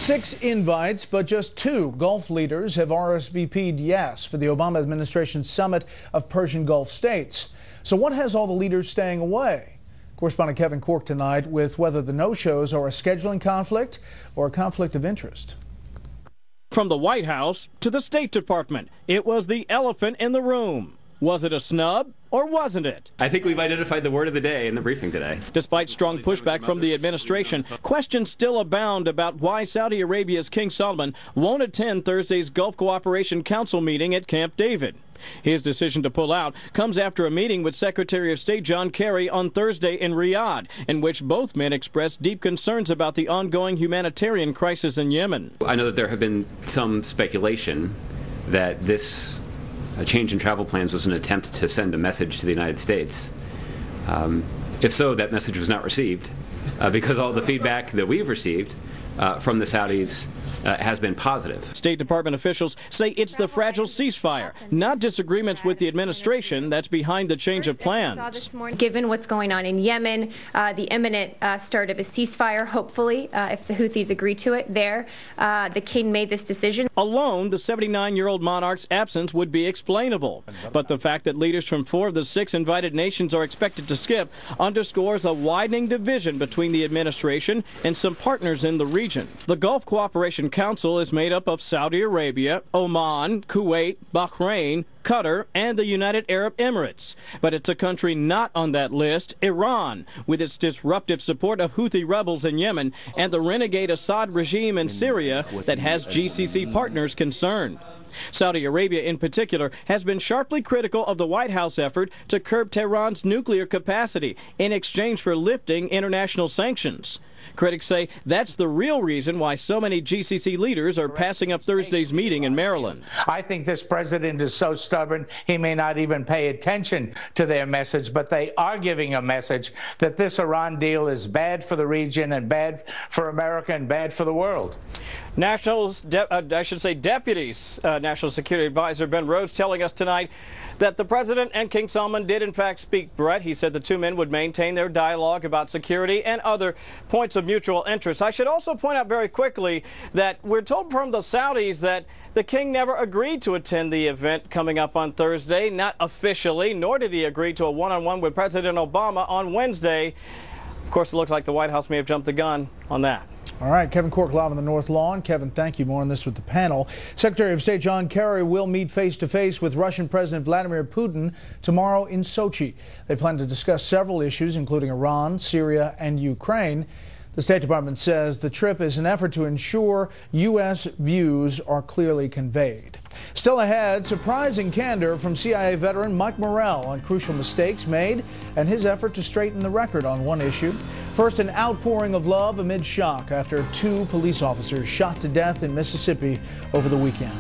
6 invites, but just 2 Gulf leaders have RSVP'd yes for the Obama administration summit of Persian Gulf states. So what has all the leaders staying away? Correspondent Kevin Cork tonight with whether the no-shows are a scheduling conflict or a conflict of interest. From the White House to the State Department, it was the elephant in the room. Was it a snub or wasn't it? I think we've identified the word of the day in the briefing today. Despite strong pushback from the administration, questions still abound about why Saudi Arabia's King Salman won't attend Thursday's Gulf Cooperation Council meeting at Camp David. His decision to pull out comes after a meeting with Secretary of State John Kerry on Thursday in Riyadh, in which both men expressed deep concerns about the ongoing humanitarian crisis in Yemen. I know that there have been some speculation that this change in travel plans was an attempt to send a message to the United States. If so, that message was not received because all the feedback that we've received from the Saudis has been positive. State Department officials say it's the fragile ceasefire, not disagreements with the administration, that's behind the change of plans. Given what's going on in Yemen, the imminent start of a ceasefire, hopefully, if the Houthis agree to it there, the king made this decision. Alone, the 79-year-old monarch's absence would be explainable. But the fact that leaders from 4 of the 6 invited nations are expected to skip underscores a widening division between the administration and some partners in the region. The Gulf Cooperation Council is made up of Saudi Arabia, Oman, Kuwait, Bahrain, Qatar, and the United Arab Emirates. But it's a country not on that list, Iran, with its disruptive support of Houthi rebels in Yemen and the renegade Assad regime in Syria that has GCC partners concerned. Saudi Arabia, in particular, has been sharply critical of the White House effort to curb Tehran's nuclear capacity in exchange for lifting international sanctions. Critics say that's the real reason why so many GCC leaders are passing up Thursday's meeting in Maryland. I think this president is so stubborn he may not even pay attention to their message, but they are giving a message that this Iran deal is bad for the region and bad for America and bad for the world. Deputy National Security Advisor Ben Rhodes telling us tonight that the president and King Salman did in fact speak, Brett. He said the 2 men would maintain their dialogue about security and other points of mutual interest. I should also point out very quickly that we're told from the Saudis that the king never agreed to attend the event coming up on Thursday, not officially, nor did he agree to a one-on-one with President Obama on Wednesday. Of course, it looks like the White House may have jumped the gun on that. All right, Kevin Cork live on the North Lawn. Kevin, thank you. More on this with the panel. Secretary of State John Kerry will meet face-to-face with Russian President Vladimir Putin tomorrow in Sochi. They plan to discuss several issues, including Iran, Syria, and Ukraine. The State Department says the trip is an effort to ensure U.S. views are clearly conveyed. Still ahead, surprising candor from CIA veteran Mike Morrell on crucial mistakes made and his effort to straighten the record on one issue. First, an outpouring of love amid shock after 2 police officers shot to death in Mississippi over the weekend.